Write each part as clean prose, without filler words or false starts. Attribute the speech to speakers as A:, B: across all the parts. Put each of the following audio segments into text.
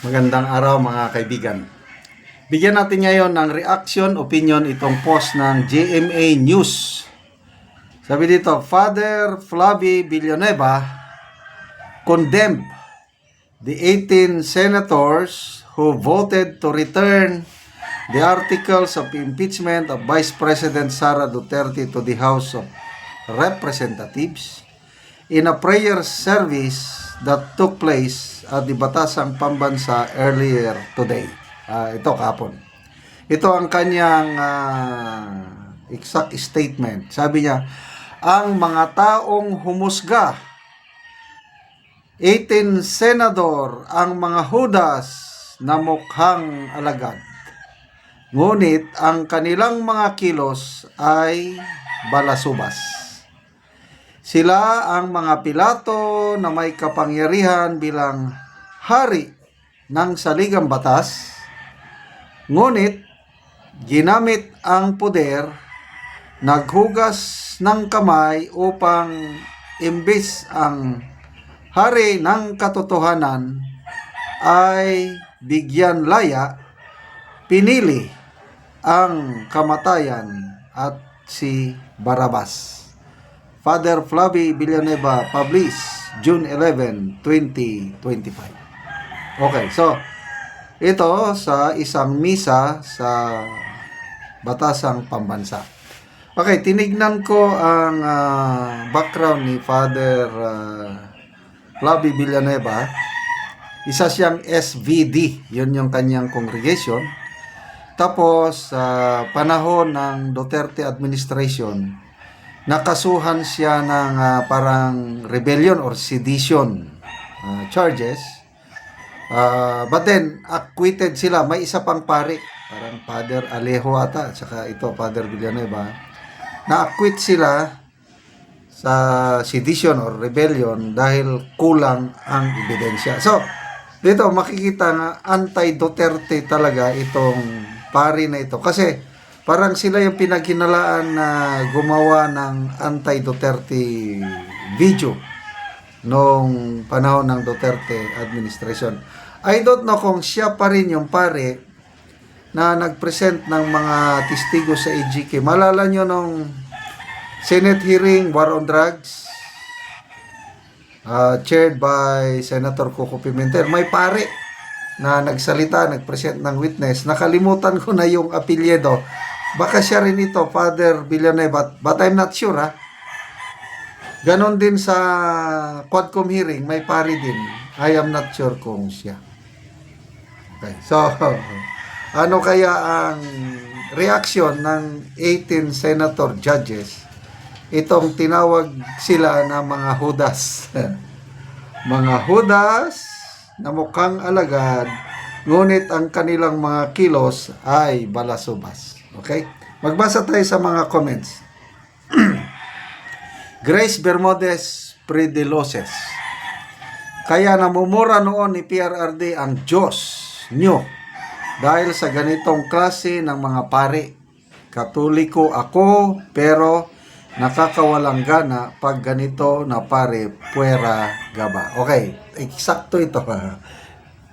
A: Magandang araw mga kaibigan. Bigyan natin ngayon ng reaction, opinion itong post ng GMA News. Sabi dito, Father Flavie Villanueva condemned the 18 senators who voted to return the articles of impeachment of Vice President Sara Duterte to the House of Representatives in a prayer service that took place at the Batasang Pambansa earlier today. Ito kahapon. Ito ang kanyang exact statement. Sabi niya, ang mga taong humusga, 18 senador ang mga hudas na mukhang alagad. Ngunit ang kanilang mga kilos ay balasubas. Sila ang mga Pilato na may kapangyarihan bilang hari ng saligang batas, ngunit ginamit ang poder, naghugas ng kamay upang imbis ang hari ng katotohanan ay bigyan laya, pinili ang kamatayan at si Barabas. Father Flavie Villanueva, published June 11, 2025. Okay, so ito sa isang misa sa Batasang Pambansa. Okay, tinignan ko ang background ni Father Flavie Villanueva. Isa siyang SVD, yun yung kanyang congregation. Tapos, panahon ng Duterte administration, nakasuhan siya ng parang rebellion or sedition charges. But then, acquitted sila. May isa pang pare, parang Father Alejo ata, at saka ito, Father Villanueva. Na-acquit sila sa sedition or rebellion dahil kulang ang ebidensya. So, dito makikita na anti-Duterte talaga itong pare na ito. Kasi, parang sila yung pinaghinalaan na gumawa ng anti-Duterte video noong panahon ng Duterte administration. I don't know kung siya pa rin yung pare na nag-present ng mga testigo sa EJK. Malala nyo nung Senate hearing, War on Drugs, chaired by Senator Coco Pimentel. May pare na nagsalita, nag-present ng witness. Nakalimutan ko na yung apelyido. Baka siya rin ito, Father Villanueva, but I'm not sure ha. Ganon din sa Quadcom hearing, may pari din. I am not sure kung siya. Okay, so, ano kaya ang reaction ng 18 senator judges? Itong tinawag sila na mga hudas. Mga hudas na mukhang alagad, ngunit ang kanilang mga kilos ay balasubas. Okay? Magbasa tayo sa mga comments. Grace Bermudez Prediloses. Kaya namumura noon ni PRRD ang Diyos nyo dahil sa ganitong klase ng mga pare. Katoliko ako pero nakakawalang gana pag ganito na pare puwera gaba. Okay, eksakto ito.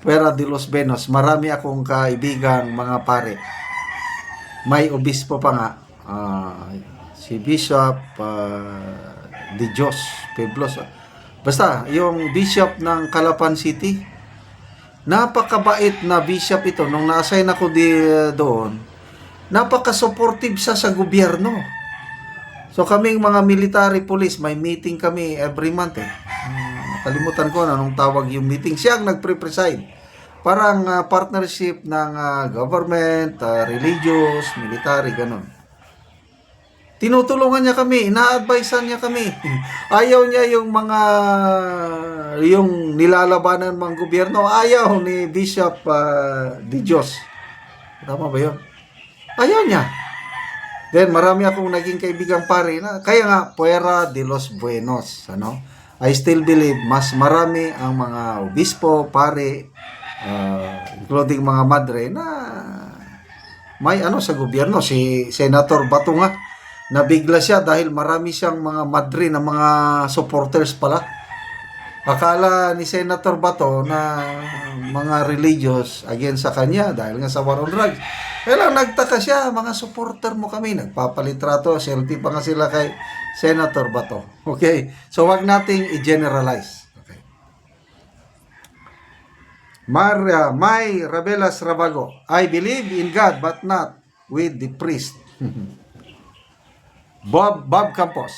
A: Puwera de los Benos. Marami akong kaibigang mga pare. May obispo pa nga, si Bishop de Dios Peblos. Basta, yung bishop ng Calapan City, napakabait na bishop ito. Nung na-assign ako doon, napaka-supportive siya sa gobyerno. So kaming mga military police, may meeting kami every month Nakalimutan ko na anong tawag yung meeting. Siya ang nagpre-preside. Parang partnership ng government, religious, military, ganun. Tinutulungan niya kami, ina-advisean niya kami. Ayaw niya yung nilalabanan ng gobyerno. Ayaw ni Bishop de Dios. Tama ba yun? Ayaw niya. Then marami akong naging kaibigang pare na kaya nga Puwera de los Buenos, ano? I still believe mas marami ang mga obispo, pare, including mga madre na may sa gobyerno. Si Senator Bato nga nabigla siya dahil marami siyang mga madre na mga supporters pala. Akala ni Senator Bato na mga religious against sa kanya dahil nga sa war on drugs. Kaya lang nagtaka siya, mga supporter mo kami, nagpapalitrato, selfie pa nga sila kay Senator Bato. Okay? So wag nating i-generalize. Okay. May Rabelas Rabago, I believe in God but not with the priest. Bob Campos,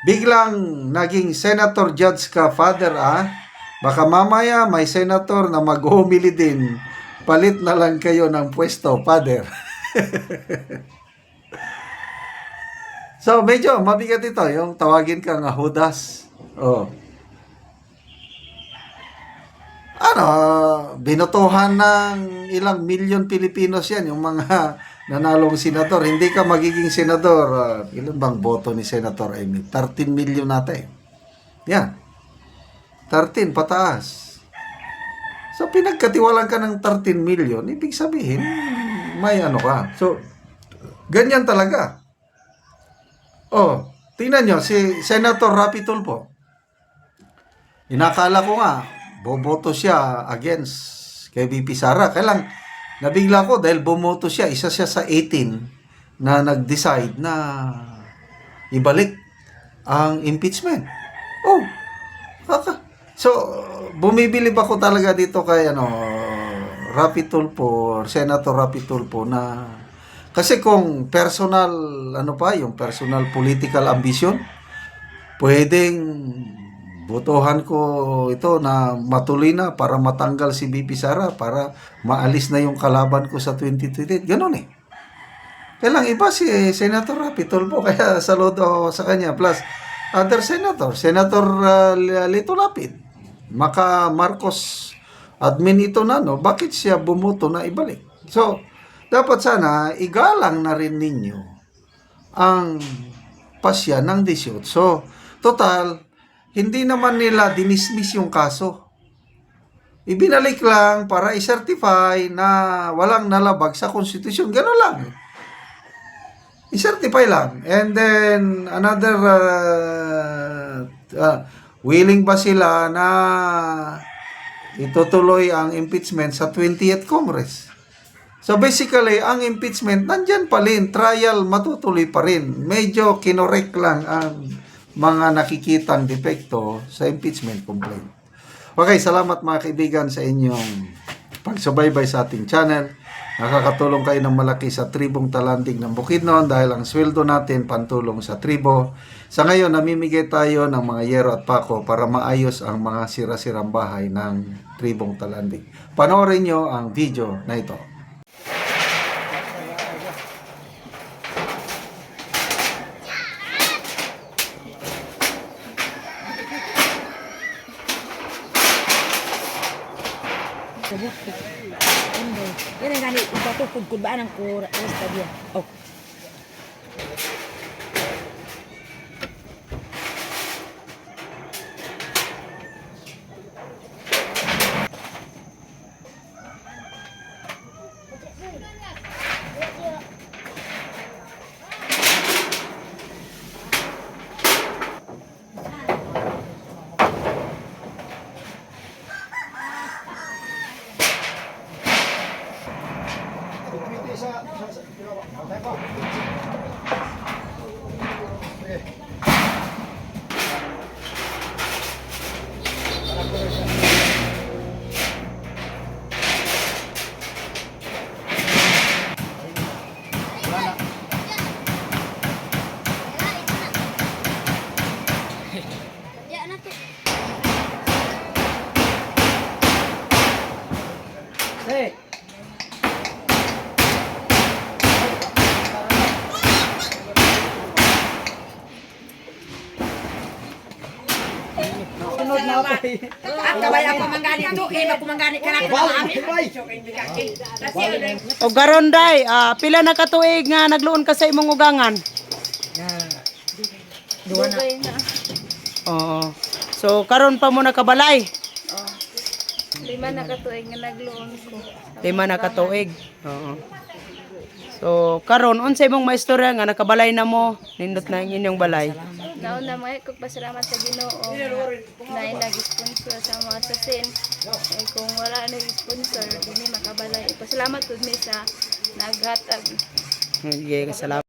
A: biglang naging senator judge ka, father, ah? Baka mamaya may senator na mag-humili din. Palit na lang kayo ng pwesto, father. So, medyo mabigat ito. Yung tawagin ka nga Judas. Oh. Ano, binotohan ng ilang milyon Pilipinos yan, yung mga nanalong senador. Hindi ka magiging senador. Ilan bang boto ni Senator Amy? 13 million natin. Yan. 13 pataas. So, pinagkatiwalan ka ng 13 million, ibig sabihin, may ano ka. So, ganyan talaga. Oh, tingnan nyo, si Senator Rapi Tulfo. Inakala ko nga, boboto siya against kay VP Sara. Kaya lang, nabigla ko dahil bumoto siya, isa siya sa 18 na nag-decide na ibalik ang impeachment. Oh, so, bumibilib ako talaga dito kay Rapi Tulfo, Senator Rapi Tulfo na kasi kung personal, yung personal political ambition, pwedeng botohan ko ito na matuloy na para matanggal si VP Sara, para maalis na yung kalaban ko sa 2028. Ganon eh. Kaya lang iba si Senator Rapi Tulfo, kaya saludo sa kanya. Plus, other senator, Senator Lito Lapid, Maka Marcos admin ito na, no? Bakit siya bumoto na ibalik? So, dapat sana igalang na rin ninyo ang pasya ng 18. So, total, hindi naman nila dinismiss yung kaso. Ibinalik lang para i-certify na walang nalabag sa konstitusyon. Gano'n lang. I-certify lang. And then, another, willing ba sila na itutuloy ang impeachment sa 20th Congress? So basically, ang impeachment, nandyan pa rin, trial matutuloy pa rin. Medyo kinorek lang ang mga nakikitang depekto sa impeachment complaint. Okay, salamat mga kaibigan sa inyong pagsubaybay sa ating channel. Nakakatulong kayo ng malaki sa tribong Talandig ng Bukidnon dahil ang sweldo natin pantulong sa tribo. Sa ngayon, namimigay tayo ng mga yero at pako para maayos ang mga sira-sirang bahay ng tribong Talandig. Panoorin nyo ang video na ito.
B: Yan ang gani, ipatupod ba ang kura, alas tabiya. Oh. Hey. Sunod na ako. Kabay ako manggani to, ako manggani ka na.
C: O garon day, pila na katuig nga nagluon ka sa imong ugangan?
B: Duwa na.
C: Oo. So karon pa mo nakabalay?
B: Lima na katuig nga nagluon ko.
C: 5 na katuig. Oo. So karon unsa imong maistorya nga nakabalay na mo, nindot na ang inyong balay?
D: Nauna mga pasalamat sa Ginoo na nag-sponsor sa mga sasin. Eh, kung wala nag-sponsor, hindi makabalay. Pasalamat po mi sa naghatag.
C: Sige, salamat.